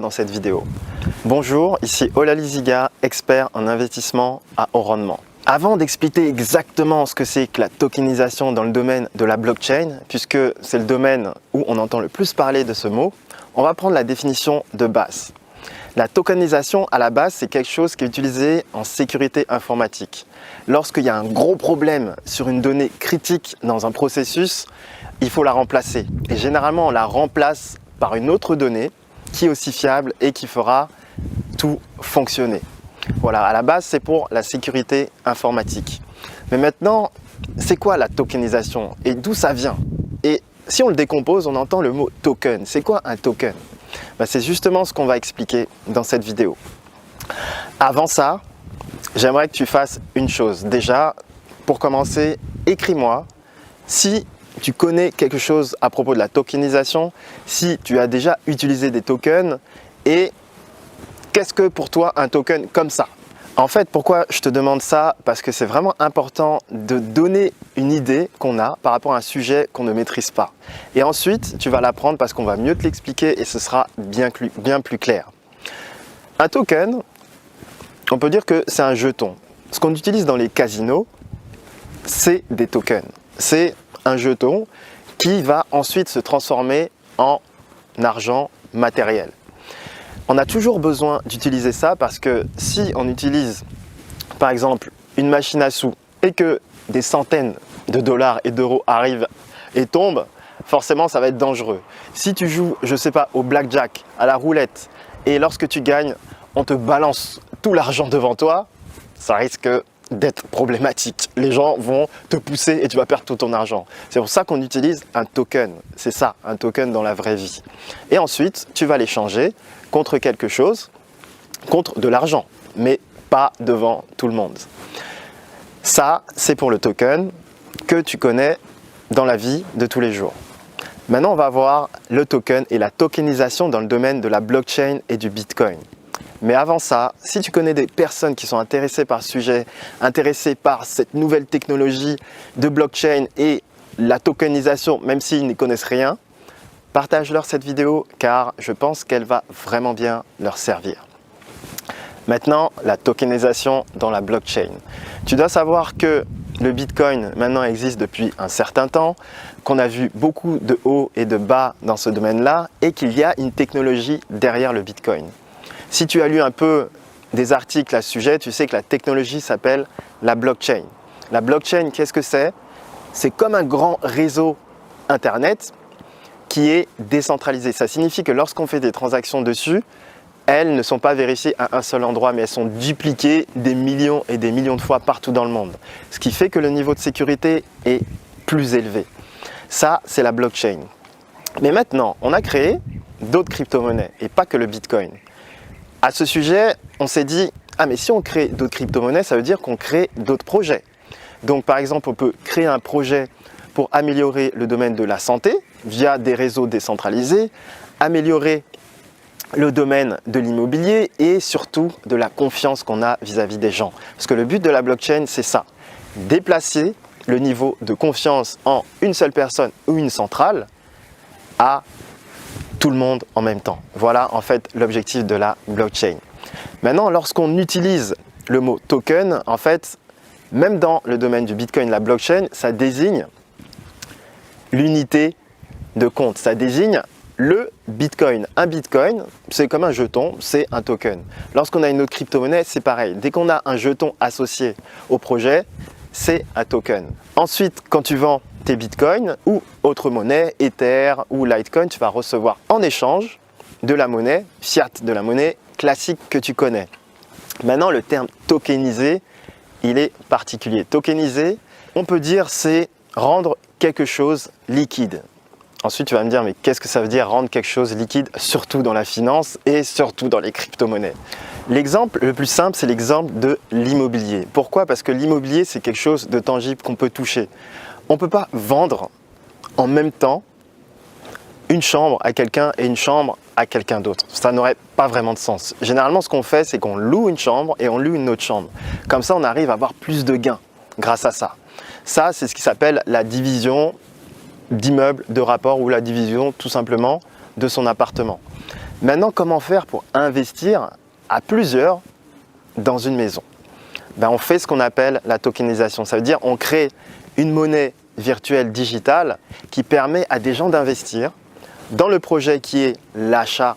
dans cette vidéo. Bonjour, ici Olali Ziga, expert en investissement à haut rendement. Avant d'expliquer exactement ce que c'est que la tokenisation dans le domaine de la blockchain, puisque c'est le domaine où on entend le plus parler de ce mot, on va prendre la définition de base. La tokenisation à la base, c'est quelque chose qui est utilisé en sécurité informatique. Lorsqu'il y a un gros problème sur une donnée critique dans un processus, il faut la remplacer. Et généralement, on la remplace par une autre donnée qui est aussi fiable et qui fera tout fonctionner. Voilà, à la base, c'est pour la sécurité informatique. Mais maintenant, c'est quoi la tokenisation et d'où ça vient? Et si on le décompose, on entend le mot token. C'est quoi un token? C'est justement ce qu'on va expliquer dans cette vidéo. Avant ça, j'aimerais que tu fasses une chose. Déjà, pour commencer, écris-moi si tu connais quelque chose à propos de la tokenisation, si tu as déjà utilisé des tokens et qu'est-ce que pour toi un token comme ça? En fait, pourquoi je te demande ça? Parce que c'est vraiment important de donner une idée qu'on a par rapport à un sujet qu'on ne maîtrise pas. Et ensuite, tu vas l'apprendre parce qu'on va mieux te l'expliquer et ce sera bien plus clair. Un token, on peut dire que c'est un jeton. Ce qu'on utilise dans les casinos, c'est des tokens. C'est un jeton qui va ensuite se transformer en argent matériel. On a toujours besoin d'utiliser ça parce que si on utilise par exemple une machine à sous et que des centaines de dollars et d'euros arrivent et tombent, forcément ça va être dangereux. Si tu joues, je sais pas, au blackjack, à la roulette et lorsque tu gagnes, on te balance tout l'argent devant toi, ça risque d'être problématique. Les gens vont te pousser et tu vas perdre tout ton argent. C'est pour ça qu'on utilise un token. C'est ça, un token dans la vraie vie. Et ensuite, tu vas l'échanger contre quelque chose, contre de l'argent, mais pas devant tout le monde. Ça, c'est pour le token que tu connais dans la vie de tous les jours. Maintenant, on va voir le token et la tokenisation dans le domaine de la blockchain et du Bitcoin. Mais avant ça, si tu connais des personnes qui sont intéressées par ce sujet, intéressées par cette nouvelle technologie de blockchain et la tokenisation, même s'ils n'y connaissent rien, partage-leur cette vidéo car je pense qu'elle va vraiment bien leur servir. Maintenant, la tokenisation dans la blockchain. Tu dois savoir que le Bitcoin maintenant existe depuis un certain temps, qu'on a vu beaucoup de hauts et de bas dans ce domaine-là et qu'il y a une technologie derrière le Bitcoin. Si tu as lu un peu des articles à ce sujet, tu sais que la technologie s'appelle la blockchain. La blockchain, qu'est-ce que c'est? C'est comme un grand réseau Internet qui est décentralisé. Ça signifie que lorsqu'on fait des transactions dessus, elles ne sont pas vérifiées à un seul endroit, mais elles sont dupliquées des millions et des millions de fois partout dans le monde. Ce qui fait que le niveau de sécurité est plus élevé. Ça, c'est la blockchain. Mais maintenant, on a créé d'autres crypto-monnaies et pas que le Bitcoin. À ce sujet, on s'est dit, ah mais si on crée d'autres crypto-monnaies, ça veut dire qu'on crée d'autres projets. Donc par exemple, on peut créer un projet pour améliorer le domaine de la santé via des réseaux décentralisés, améliorer le domaine de l'immobilier et surtout de la confiance qu'on a vis-à-vis des gens. Parce que le but de la blockchain, c'est ça, déplacer le niveau de confiance en une seule personne ou une centrale à tout le monde en même temps. Voilà en fait l'objectif de la blockchain. Maintenant, lorsqu'on utilise le mot token, en fait, même dans le domaine du Bitcoin, la blockchain, ça désigne l'unité de compte. Ça désigne le Bitcoin. Un Bitcoin, c'est comme un jeton, c'est un token. Lorsqu'on a une autre crypto-monnaie, c'est pareil. Dès qu'on a un jeton associé au projet, c'est un token. Ensuite, quand tu vends tes bitcoins ou autre monnaie, Ether ou Litecoin, tu vas recevoir en échange de la monnaie, fiat, de la monnaie classique que tu connais. Maintenant, le terme tokenisé, il est particulier. Tokenisé, on peut dire c'est rendre quelque chose liquide. Ensuite, tu vas me dire, mais qu'est-ce que ça veut dire rendre quelque chose liquide, surtout dans la finance et surtout dans les crypto-monnaies? L'exemple le plus simple, c'est l'exemple de l'immobilier. Pourquoi? Parce que l'immobilier, c'est quelque chose de tangible qu'on peut toucher. On ne peut pas vendre en même temps une chambre à quelqu'un et une chambre à quelqu'un d'autre. Ça n'aurait pas vraiment de sens. Généralement, ce qu'on fait, c'est qu'on loue une chambre et on loue une autre chambre. Comme ça, on arrive à avoir plus de gains grâce à ça. Ça, c'est ce qui s'appelle la division d'immeuble de rapport ou la division tout simplement de son appartement. Maintenant, comment faire pour investir à plusieurs dans une maison? On fait ce qu'on appelle la tokenisation. Ça veut dire on crée une monnaie virtuelle digitale qui permet à des gens d'investir dans le projet qui est l'achat,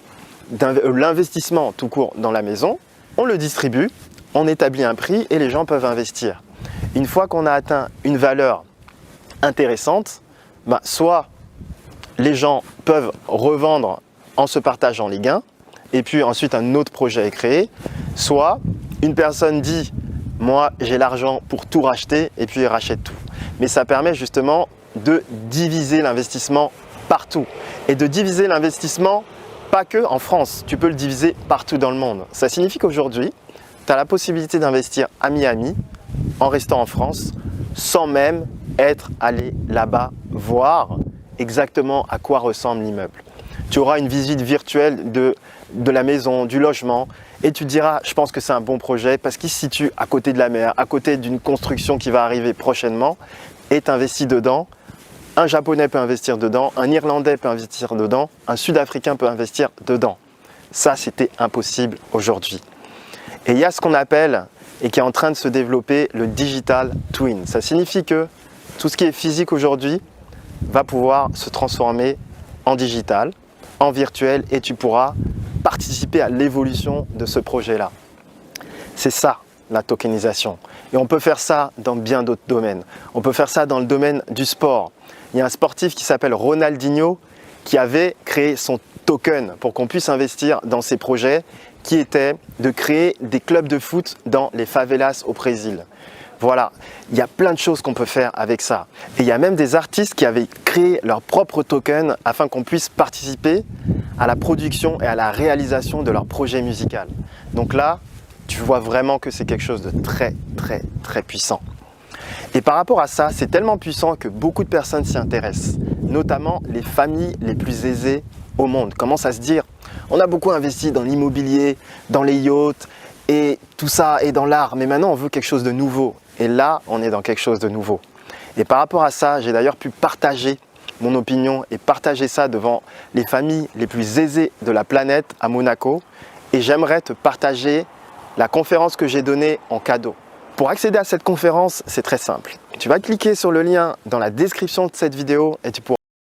l'investissement tout court dans la maison. On le distribue, on établit un prix et les gens peuvent investir. Une fois qu'on a atteint une valeur intéressante, soit les gens peuvent revendre en se partageant les gains et puis ensuite un autre projet est créé, soit une personne dit « moi j'ai l'argent pour tout racheter » et puis il rachète tout. Mais ça permet justement de diviser l'investissement partout et de diviser l'investissement pas que en France, tu peux le diviser partout dans le monde. Ça signifie qu'aujourd'hui, tu as la possibilité d'investir à Miami en restant en France sans même être allé là-bas voir exactement à quoi ressemble l'immeuble. Tu auras une visite virtuelle de la maison, du logement et tu te diras je pense que c'est un bon projet parce qu'il se situe à côté de la mer, à côté d'une construction qui va arriver prochainement et tu investis dedans. Un Japonais peut investir dedans, un Irlandais peut investir dedans, un Sud-Africain peut investir dedans. Ça, c'était impossible aujourd'hui. Et il y a ce qu'on appelle, et qui est en train de se développer, le Digital Twin. Ça signifie que tout ce qui est physique aujourd'hui va pouvoir se transformer en digital, en virtuel, et tu pourras participer à l'évolution de ce projet-là. C'est ça, la tokenisation. Et on peut faire ça dans bien d'autres domaines. On peut faire ça dans le domaine du sport. Il y a un sportif qui s'appelle Ronaldinho qui avait créé son token pour qu'on puisse investir dans ses projets qui était de créer des clubs de foot dans les favelas au Brésil. Voilà, il y a plein de choses qu'on peut faire avec ça. Et il y a même des artistes qui avaient créé leur propre token afin qu'on puisse participer à la production et à la réalisation de leur projet musical. Donc là, tu vois vraiment que c'est quelque chose de très, très, très puissant. Et par rapport à ça, c'est tellement puissant que beaucoup de personnes s'y intéressent, notamment les familles les plus aisées au monde. Commencent à se dire, on a beaucoup investi dans l'immobilier, dans les yachts et tout ça et dans l'art, mais maintenant on veut quelque chose de nouveau. Et là, on est dans quelque chose de nouveau. Et par rapport à ça, j'ai d'ailleurs pu partager mon opinion et partager ça devant les familles les plus aisées de la planète à Monaco. Et j'aimerais te partager la conférence que j'ai donnée en cadeau. Pour accéder à cette conférence, c'est très simple. Tu vas cliquer sur le lien dans la description de cette vidéo et tu pourras